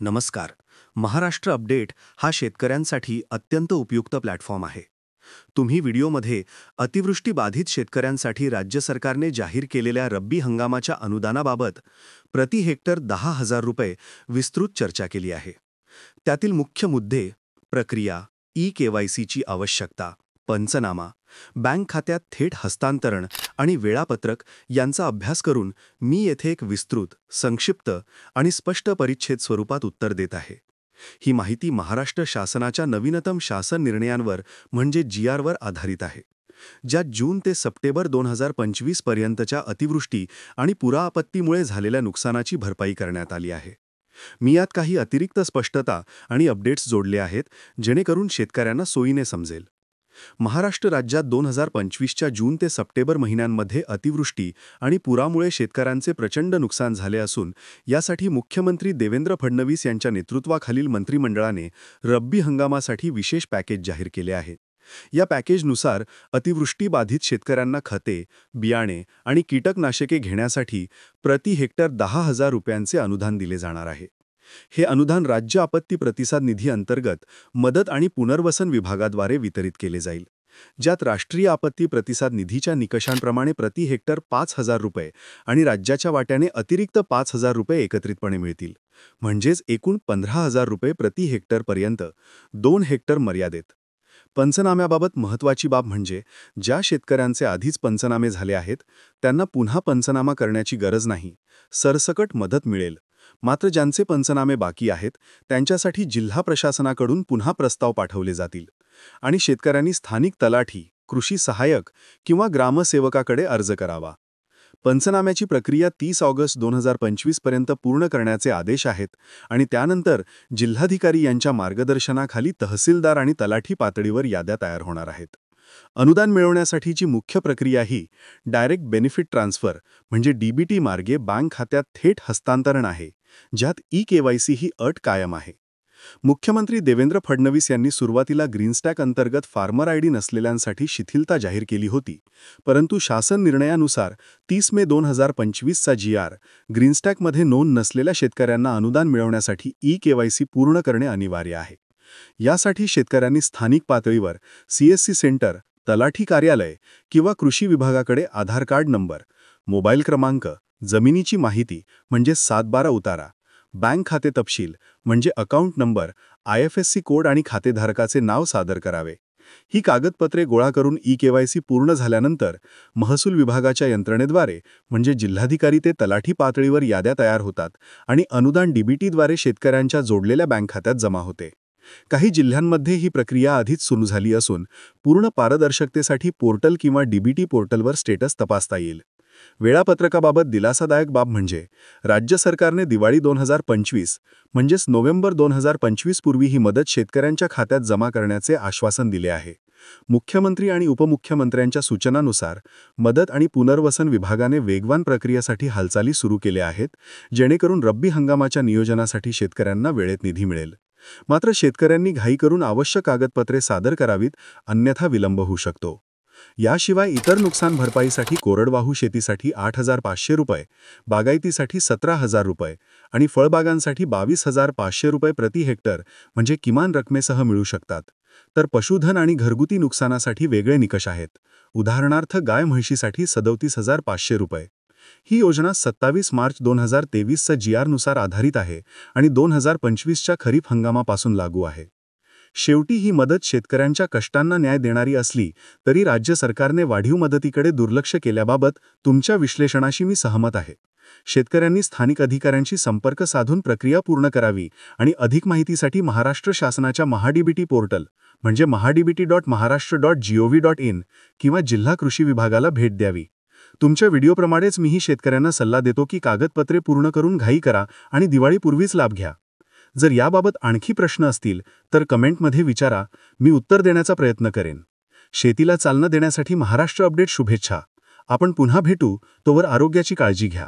नमस्कार. महाराष्ट्र अपडेट हा शेतकऱ्यांसाठी अत्यंत उपयुक्त प्लॅटफॉर्म आहे. तुम्ही व्हिडिओमध्ये अतिवृष्टी बाधित शेतकऱ्यांसाठी राज्य सरकारने जाहीर केलेल्या रब्बी हंगामाच्या अनुदानाबाबत प्रति हेक्टर 10,000 रुपये विस्तृत चर्चा केली आहे. त्यातील मुख्य मुद्दे प्रक्रिया, ई-केवायसीची आवश्यकता, पंचनामा, बँक खात्यात थेट हस्तांतरण आणि वेळापत्रक यांचा अभ्यास करून मी येथे एक विस्तृत, संक्षिप्त आणि स्पष्ट परिच्छेद स्वरूपात उत्तर देत आहे. ही माहिती महाराष्ट्र शासनाच्या नवीनतम शासन निर्णयांवर म्हणजे GR वर आधारित आहे, ज्यात जून ते सप्टेंबर 2025 पर्यंतच्या अतिवृष्टी आणि पुराआपत्तीमुळे झालेल्या नुकसानाची भरपाई करण्यात आली आहे. मी यात काही अतिरिक्त स्पष्टता आणि अपडेट्स जोडले आहेत, जेणेकरून शेतकऱ्यांना सोयीने समजेल. महाराष्ट्र राज्यात 2025च्या जून ते सप्टेंबर महिन्यांमध्ये अतिवृष्टी आणि पुरामुळे शेतकऱ्यांचे प्रचंड नुकसान झाले असून यासाठी मुख्यमंत्री देवेंद्र फडणवीस यांच्या नेतृत्वाखालील मंत्रिमंडळाने रब्बी हंगामासाठी विशेष पॅकेज जाहीर केले आहे. या पॅकेजनुसार अतिवृष्टी बाधित शेतकऱ्यांना खते, बियाणे आणि कीटकनाशके घेण्यासाठी प्रति हेक्टर 10,000 रुपयांचे अनुदान दिले जाणार आहे. हे अनुदान राज्य आपत्ती प्रतिसाद निधी अंतर्गत मदत आणि पुनर्वसन विभागाद्वारे वितरित केले जाईल, ज्यात राष्ट्रीय आपत्ती प्रतिसाद निधीच्या निकषांप्रमाणे प्रति हेक्टर 5,000 रुपये आणि राज्याच्या वाट्याने अतिरिक्त 5,000 रुपये एकत्रितपणे मिळतील. म्हणजेच एकूण 15,000 रुपये प्रति हेक्टरपर्यंत 2 हेक्टर मर्यादेत. पंचनाम्याबाबत महत्त्वाची बाब म्हणजे ज्या शेतकऱ्यांचे आधीच पंचनामे झाले आहेत त्यांना पुन्हा पंचनामा करण्याची गरज नाही, सरसकट मदत मिळेल. मात्र ज्यांचे पंचनामे बाकी आहेत त्यांच्यासाठी जिल्हा प्रशासनाकडून पुन्हा प्रस्ताव पाठवले जातील आणि शेतकऱ्यांनी स्थानिक तलाठी, कृषी सहाय्यक किंवा ग्रामसेवकाकडे अर्ज करावा. पंचनाम्याची प्रक्रिया 30 ऑगस्ट 2025 पर्यंत पूर्ण करण्याचे आदेश आहेत आणि त्यानंतर जिल्हाधिकारी यांच्या मार्गदर्शनाखाली तहसीलदार आणि तलाठी पातळीवर याद्या तयार होणार आहेत. अनुदान मिळवण्यासाठीची मुख्य प्रक्रिया ही डायरेक्ट बेनिफिट ट्रान्सफर म्हणजे DBT मार्गे बँक खात्यात थेट हस्तांतरण आहे, ज्यात ई-केवायसी ही अट कायम आहे. मुख्यमंत्री देवेंद्र फडणवीस यांनी सुरुवातीला ग्रीनस्टॅक अंतर्गत फार्मर आयडी नसलेल्यांसाठी शिथिलता जाहीर केली होती, परंतु शासन निर्णयानुसार 30 मे 2025 चा GR ग्रीनस्टॅकमध्ये नोंद नसलेल्या शेतकऱ्यांना अनुदान मिळवण्यासाठी ई-केवायसी पूर्ण करणे अनिवार्य आहे. यासाठी शेतकऱ्यांनी स्थानिक पातळीवर CSC सेंटर, तलाठी कार्यालय किंवा कृषी विभागाकडे आधार कार्ड नंबर, मोबाईल क्रमांक, जमिनीची माहिती म्हणजे 7/12 उतारा, बँक खाते तपशील म्हणजे अकाउंट नंबर, IFSC कोड आणि खातेधारकाचे नाव सादर करावे. ही कागदपत्रे गोळा करून ई-केवायसी पूर्ण झाल्यानंतर महसूल विभागाच्या यंत्रणेद्वारे म्हणजे जिल्हाधिकारी ते तलाठी पातळीवर याद्या तयार होतात आणि अनुदान DBTद्वारे शेतकऱ्यांच्या जोडलेल्या बँक खात्यात जमा होते. काही जिल्ह्यांमध्ये ही प्रक्रिया आधीच सुरू झाली असून पूर्ण पारदर्शकतेसाठी पोर्टल किंवा DBT पोर्टलवर स्टेटस तपासता येईल. वेळापत्रकाबाबत दिलासादायक बाब म्हणजे राज्य सरकारने दिवाळी 2025 म्हणजेच नोव्हेंबर 2025 पूर्वी ही मदत शेतकऱ्यांच्या खात्यात जमा करण्याचे आश्वासन दिले आहे. मुख्यमंत्री आणि उपमुख्यमंत्र्यांच्या सूचनानुसार मदत आणि पुनर्वसन विभागाने वेगवान प्रक्रियेसाठी हालचाली सुरू केल्या आहेत, जेणेकरून रब्बी हंगामाच्या नियोजनासाठी शेतकऱ्यांना वेळेत निधी मिळेल. मात्र शेतकऱ्यांनी घाई करून आवश्यक कागदपत्रे सादर करावीत, अन्यथा विलंब होऊ शकतो. याशिवाय इतर नुकसान भरपाईसाठी कोरडवाहू शेतीसाठी 8,500 रुपये, बागायतीसाठी 17,000 रुपये आणि फळबागांसाठी 22,500 रुपये प्रति हेक्टर म्हणजे किमान रकमेसह मिळू शकतात. तर पशुधन आणि घरगुती नुकसानासाठी वेगळे निकष आहेत. उदाहरणार्थ गाय म्हशीसाठी 37,500 रुपये. ही योजना 27 मार्च 2023च्या GR नुसार आधारित आहे आणि 2025च्या खरीप हंगामापासून लागू आहे. शेवटी ही मदत शेतकऱ्यांच्या कष्टांना न्याय देणारी असली तरी राज्य सरकारने वाढीव मदतीकडे दुर्लक्ष केल्याबाबत तुमच्या विश्लेषणाशी मी सहमत आहे. शेतकऱ्यांनी स्थानिक अधिकाऱ्यांशी संपर्क साधून प्रक्रिया पूर्ण करावी आणि अधिक माहितीसाठी महाराष्ट्र शासनाच्या MahaDBT पोर्टल म्हणजे mahadbt.maharashtra.gov.in किंवा जिल्हा कृषी विभागाला भेट द्यावी. तुमच्या व्हिडिओप्रमाणेच मीही शेतकऱ्यांना सल्ला देतो की कागदपत्रे पूर्ण करून घाई करा आणि दिवाळीपूर्वीच लाभ घ्या. जर याबाबत आणखी प्रश्न असतील तर कमेंटमध्ये विचारा, मी उत्तर देण्याचा प्रयत्न करेन. शेतीला चालना देण्यासाठी महाराष्ट्र अपडेट शुभेच्छा. आपण पुन्हा भेटू, तोवर आरोग्याची काळजी घ्या.